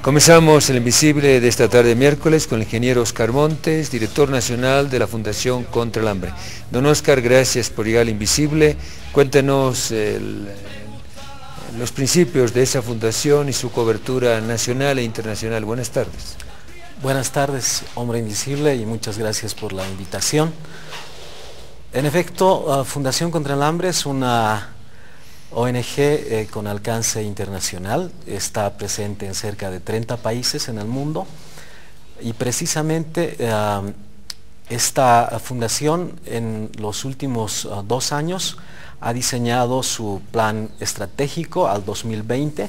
Comenzamos el Invisible de esta tarde miércoles con el ingeniero Oscar Montes, director nacional de la Fundación Contra el Hambre. Don Oscar, gracias por llegar al Invisible. Cuéntenos los principios de esa fundación y su cobertura nacional e internacional. Buenas tardes. Buenas tardes, hombre invisible, y muchas gracias por la invitación. En efecto, Fundación Contra el Hambre es una ONG con alcance internacional. Está presente en cerca de 30 países en el mundo, y precisamente esta fundación en los últimos 2 años ha diseñado su plan estratégico al 2020,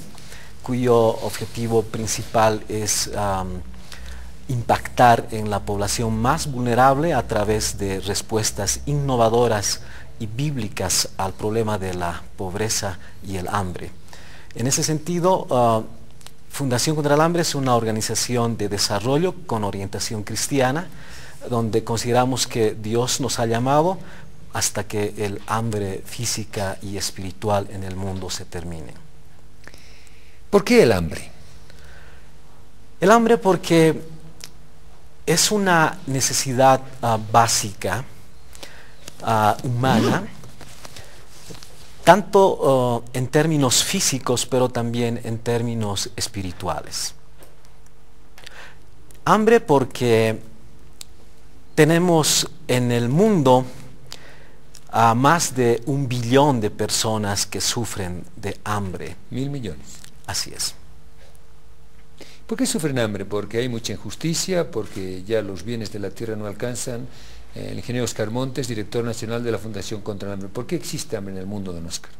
cuyo objetivo principal es impactar en la población más vulnerable a través de respuestas innovadoras y bíblicas al problema de la pobreza y el hambre. En ese sentido, Fundación Contra el Hambre es una organización de desarrollo con orientación cristiana, donde consideramos que Dios nos ha llamado hasta que el hambre física y espiritual en el mundo se termine. ¿Por qué el hambre? El hambre porque es una necesidad básica, humana, tanto en términos físicos, pero también en términos espirituales. Hambre porque tenemos en el mundo a más de 1 billón de personas que sufren de hambre. 1.000 millones. Así es. ¿Por qué sufren hambre? Porque hay mucha injusticia, porque ya los bienes de la tierra no alcanzan. El ingeniero Oscar Montes, director nacional de la Fundación Contra el Hambre. ¿Por qué existe hambre en el mundo, don Oscar?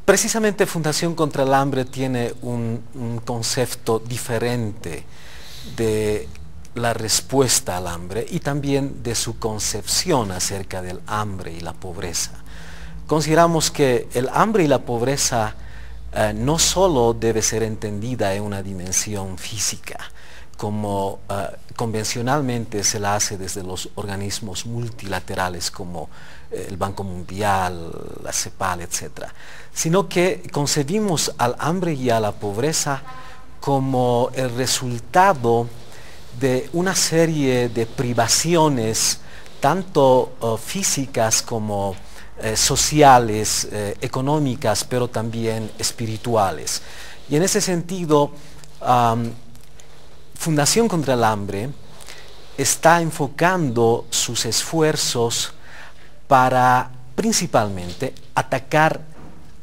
Precisamente Fundación Contra el Hambre tiene un concepto diferente de la respuesta al hambre y también de su concepción acerca del hambre y la pobreza. Consideramos que el hambre y la pobreza no solo debe ser entendida en una dimensión física, como convencionalmente se la hace desde los organismos multilaterales como el Banco Mundial, la CEPAL, etc., sino que concebimos al hambre y a la pobreza como el resultado de una serie de privaciones, tanto físicas como sociales, económicas, pero también espirituales. Y en ese sentido, Fundación Contra el Hambre está enfocando sus esfuerzos para principalmente atacar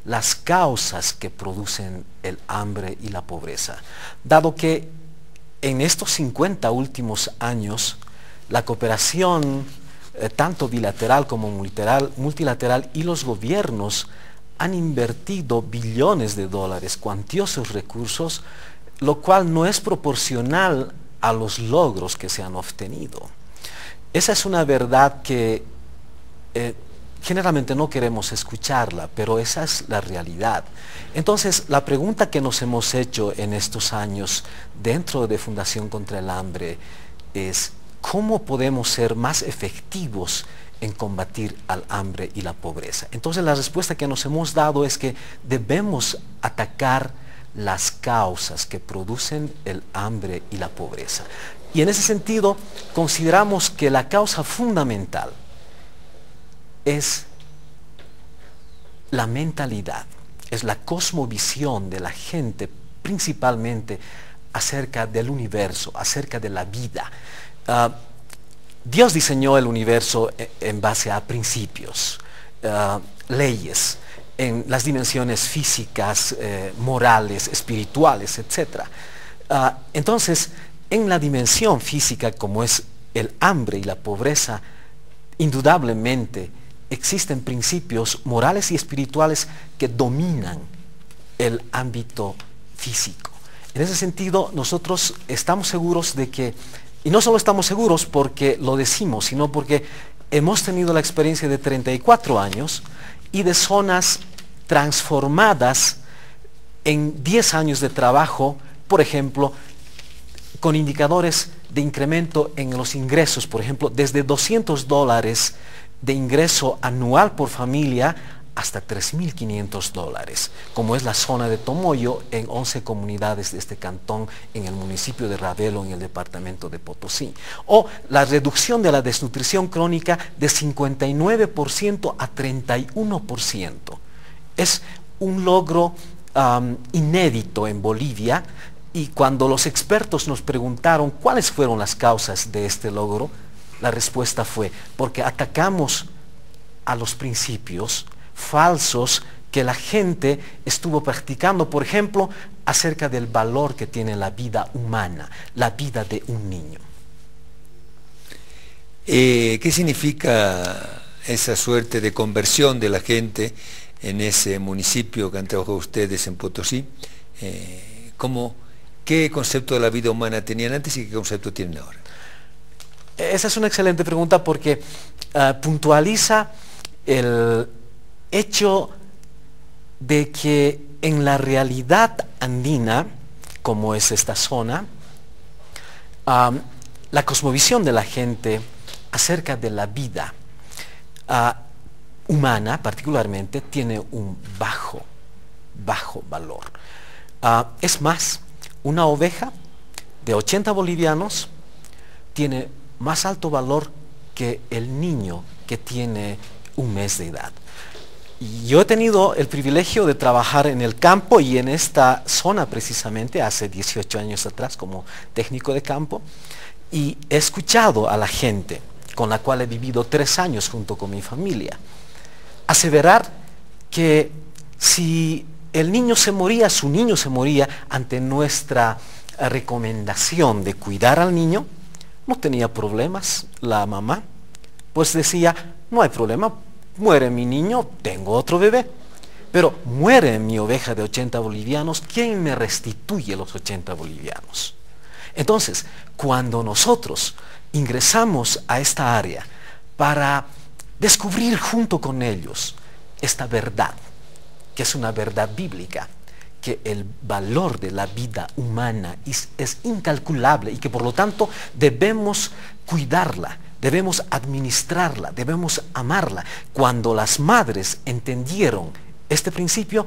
las causas que producen el hambre y la pobreza, dado que en estos 50 últimos años la cooperación tanto bilateral como multilateral y los gobiernos han invertido billones de dólares, cuantiosos recursos, lo cual no es proporcional a los logros que se han obtenido. Esa es una verdad que generalmente no queremos escucharla, pero esa es la realidad. Entonces, la pregunta que nos hemos hecho en estos años dentro de Fundación Contra el Hambre es: ¿cómo podemos ser más efectivos en combatir al hambre y la pobreza? Entonces, la respuesta que nos hemos dado es que debemos atacar las causas que producen el hambre y la pobreza. Y en ese sentido, consideramos que la causa fundamental es la mentalidad, es la cosmovisión de la gente, principalmente acerca del universo, acerca de la vida. Dios diseñó el universo en base a principios, leyes, en las dimensiones físicas, morales, espirituales, etc. Entonces, en la dimensión física, como es el hambre y la pobreza, indudablemente existen principios morales y espirituales que dominan el ámbito físico. En ese sentido, nosotros estamos seguros de que, y no solo estamos seguros porque lo decimos, sino porque hemos tenido la experiencia de 34 años y de zonas transformadas en 10 años de trabajo, por ejemplo, con indicadores de incremento en los ingresos, por ejemplo, desde $200 de ingreso anual por familia hasta $3.500, como es la zona de Tomoyo en 11 comunidades de este cantón en el municipio de Ravelo en el departamento de Potosí. O la reducción de la desnutrición crónica de 59% a 31%. Es un logro inédito en Bolivia, y cuando los expertos nos preguntaron cuáles fueron las causas de este logro, la respuesta fue porque atacamos a los principios falsos que la gente estuvo practicando, por ejemplo, acerca del valor que tiene la vida humana, la vida de un niño. ¿Qué significa esa suerte de conversión de la gente en ese municipio que han trabajado ustedes en Potosí? ¿Qué concepto de la vida humana tenían antes y qué concepto tienen ahora? Esa es una excelente pregunta porque puntualiza el hecho de que en la realidad andina, como es esta zona, la cosmovisión de la gente acerca de la vida humana particularmente tiene un bajo valor. Es más, una oveja de 80 bolivianos tiene más alto valor que el niño que tiene un mes de edad. Yo he tenido el privilegio de trabajar en el campo y en esta zona precisamente hace 18 años atrás como técnico de campo, y he escuchado a la gente con la cual he vivido 3 años junto con mi familia aseverar que si el niño se moría, su niño se moría ante nuestra recomendación de cuidar al niño, no tenía problemas la mamá, pues decía, no hay problema, muere mi niño, tengo otro bebé. Pero muere mi oveja de 80 bolivianos, ¿quién me restituye los 80 bolivianos? Entonces, cuando nosotros ingresamos a esta área para descubrir junto con ellos esta verdad, que es una verdad bíblica, que el valor de la vida humana es incalculable y que por lo tanto debemos cuidarla, debemos administrarla, debemos amarla. Cuando las madres entendieron este principio,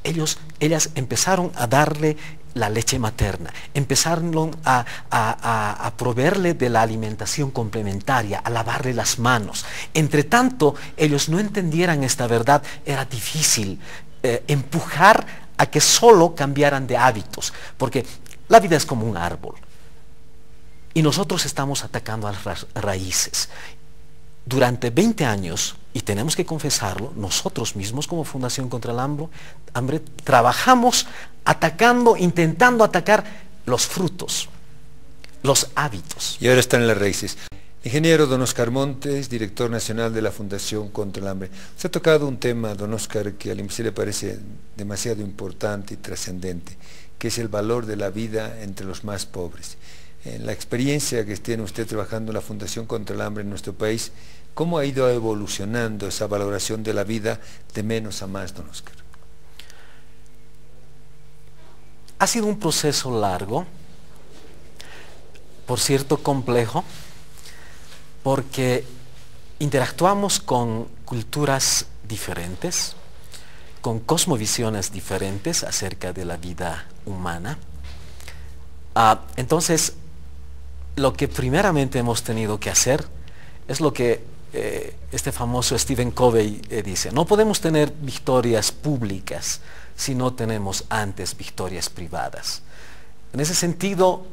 ellas empezaron a darle la leche materna, empezaron a proveerle de la alimentación complementaria, a lavarle las manos. Entre tanto, ellos no entendieran esta verdad, era difícil empujar a que solo cambiaran de hábitos, porque la vida es como un árbol y nosotros estamos atacando a las raíces. Durante 20 años, y tenemos que confesarlo, nosotros mismos como Fundación contra el Hambre trabajamos atacando, intentando atacar los frutos, los hábitos. Y ahora están en las raíces. Ingeniero don Oscar Montes, director nacional de la Fundación contra el Hambre. Se ha tocado un tema, don Oscar, que al IMBICIBLE le parece demasiado importante y trascendente, que es el valor de la vida entre los más pobres. En la experiencia que tiene usted trabajando en la Fundación contra el Hambre en nuestro país, ¿cómo ha ido evolucionando esa valoración de la vida de menos a más, don Oscar? Ha sido un proceso largo, por cierto complejo, porque interactuamos con culturas diferentes, con cosmovisiones diferentes acerca de la vida humana. Entonces, lo que primeramente hemos tenido que hacer es lo que este famoso Stephen Covey dice: no podemos tener victorias públicas si no tenemos antes victorias privadas. En ese sentido,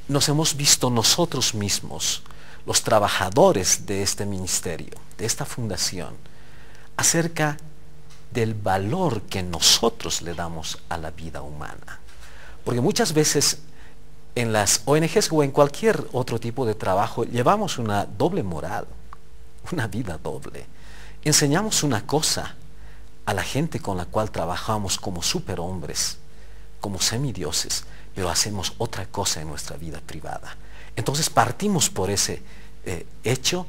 nos hemos visto nosotros mismos, los trabajadores de este ministerio, de esta fundación, acerca del valor que nosotros le damos a la vida humana. Porque muchas veces en las ONGs o en cualquier otro tipo de trabajo llevamos una doble moral, una vida doble. Enseñamos una cosa a la gente con la cual trabajamos como superhombres, como semidioses, pero hacemos otra cosa en nuestra vida privada. Entonces partimos por ese hecho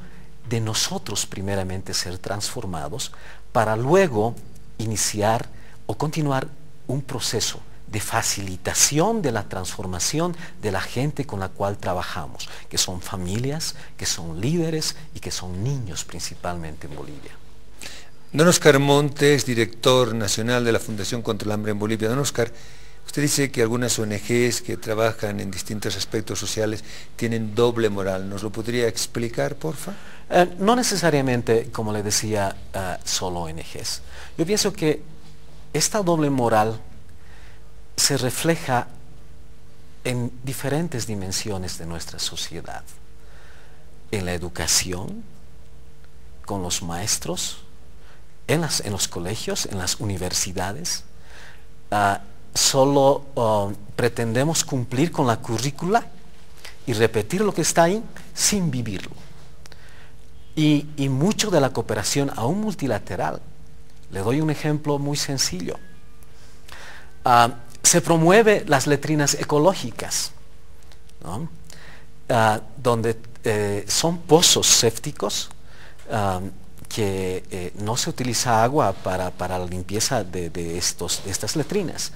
de nosotros primeramente ser transformados para luego iniciar o continuar un proceso de facilitación de la transformación de la gente con la cual trabajamos, que son familias, que son líderes y que son niños principalmente en Bolivia. Don Oscar Montes, director nacional de la Fundación contra el Hambre en Bolivia. Don Oscar, usted dice que algunas ONGs que trabajan en distintos aspectos sociales tienen doble moral. ¿Nos lo podría explicar, porfa? No necesariamente, como le decía, solo ONGs. Yo pienso que esta doble moral se refleja en diferentes dimensiones de nuestra sociedad. En la educación, con los maestros, en los colegios, en las universidades. Solo pretendemos cumplir con la currícula y repetir lo que está ahí sin vivirlo. Y mucho de la cooperación, aún multilateral, le doy un ejemplo muy sencillo. Se promueve las letrinas ecológicas, ¿no? Donde son pozos sépticos que no se utiliza agua para la limpieza de estas letrinas.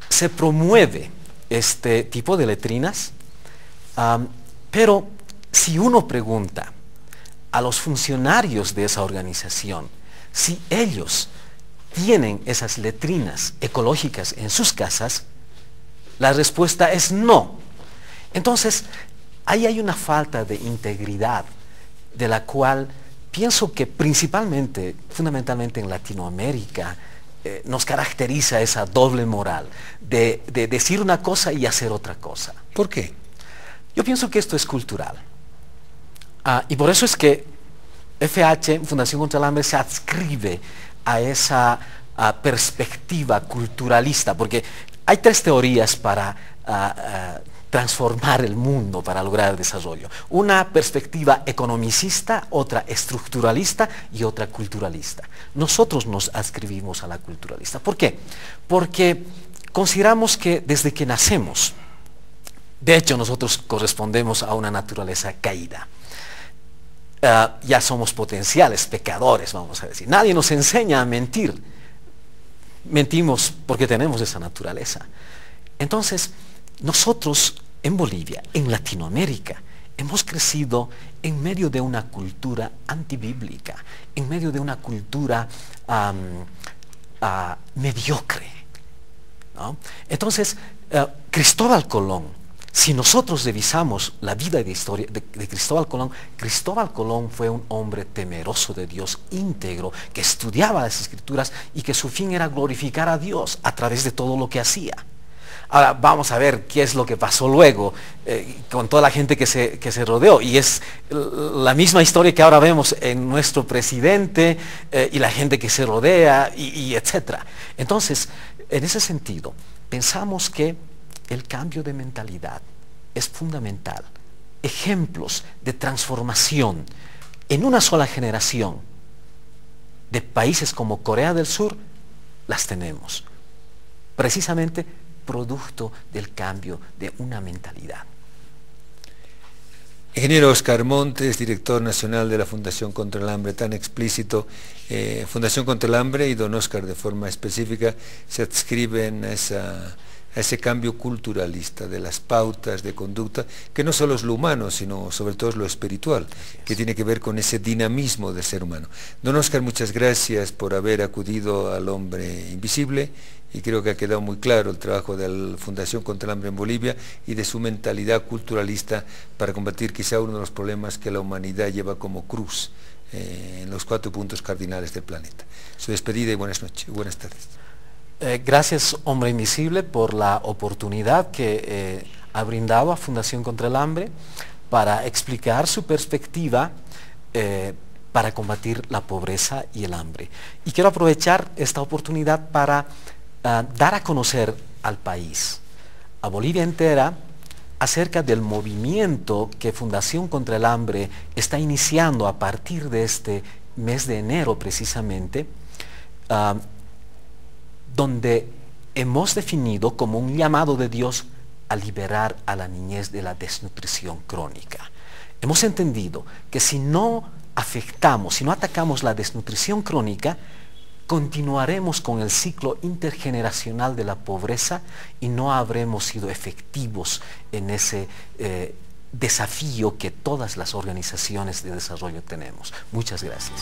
Se promueve este tipo de letrinas, pero si uno pregunta a los funcionarios de esa organización si ellos tienen esas letrinas ecológicas en sus casas, la respuesta es no. Entonces, ahí hay una falta de integridad de la cual pienso que principalmente, fundamentalmente en Latinoamérica, nos caracteriza esa doble moral de decir una cosa y hacer otra cosa. ¿Por qué? Yo pienso que esto es cultural. Y por eso es que FH, Fundación contra el Hambre, se adscribe a esa perspectiva culturalista, porque hay tres teorías para transformar el mundo, para lograr el desarrollo. Una perspectiva economicista, otra estructuralista y otra culturalista. Nosotros nos adscribimos a la culturalista. ¿Por qué? Porque consideramos que desde que nacemos, de hecho nosotros correspondemos a una naturaleza caída. Ya somos potenciales pecadores, vamos a decir. Nadie nos enseña a mentir. Mentimos porque tenemos esa naturaleza. Entonces, nosotros en Bolivia, en Latinoamérica, hemos crecido en medio de una cultura antibíblica, en medio de una cultura mediocre, ¿no? Entonces, Cristóbal Colón, si nosotros revisamos la vida y la historia de Cristóbal Colón fue un hombre temeroso de Dios, íntegro, que estudiaba las Escrituras y que su fin era glorificar a Dios a través de todo lo que hacía. Ahora vamos a ver qué es lo que pasó luego con toda la gente que se rodeó, y es la misma historia que ahora vemos en nuestro presidente y la gente que se rodea y etcétera. Entonces, en ese sentido, pensamos que el cambio de mentalidad es fundamental. Ejemplos de transformación en una sola generación de países como Corea del Sur las tenemos, precisamente producto del cambio de una mentalidad. Ingeniero Oscar Montes, director nacional de la Fundación contra el Hambre, tan explícito. Fundación contra el Hambre y don Oscar de forma específica se adscriben a ese cambio culturalista de las pautas de conducta, que no solo es lo humano, sino sobre todo es lo espiritual, que tiene que ver con ese dinamismo del ser humano. Don Oscar, muchas gracias por haber acudido al Hombre Invisible, y creo que ha quedado muy claro el trabajo de la Fundación contra el Hambre en Bolivia y de su mentalidad culturalista para combatir quizá uno de los problemas que la humanidad lleva como cruz en los 4 puntos cardinales del planeta. Su despedida y buenas noches, buenas tardes. Gracias, Hombre Invisible, por la oportunidad que ha brindado a Fundación contra el Hambre para explicar su perspectiva para combatir la pobreza y el hambre. Y quiero aprovechar esta oportunidad para dar a conocer al país, a Bolivia entera, acerca del movimiento que Fundación contra el Hambre está iniciando a partir de este mes de enero precisamente, donde hemos definido como un llamado de Dios a liberar a la niñez de la desnutrición crónica. Hemos entendido que si no afectamos, si no atacamos la desnutrición crónica, continuaremos con el ciclo intergeneracional de la pobreza y no habremos sido efectivos en ese desafío que todas las organizaciones de desarrollo tenemos. Muchas gracias.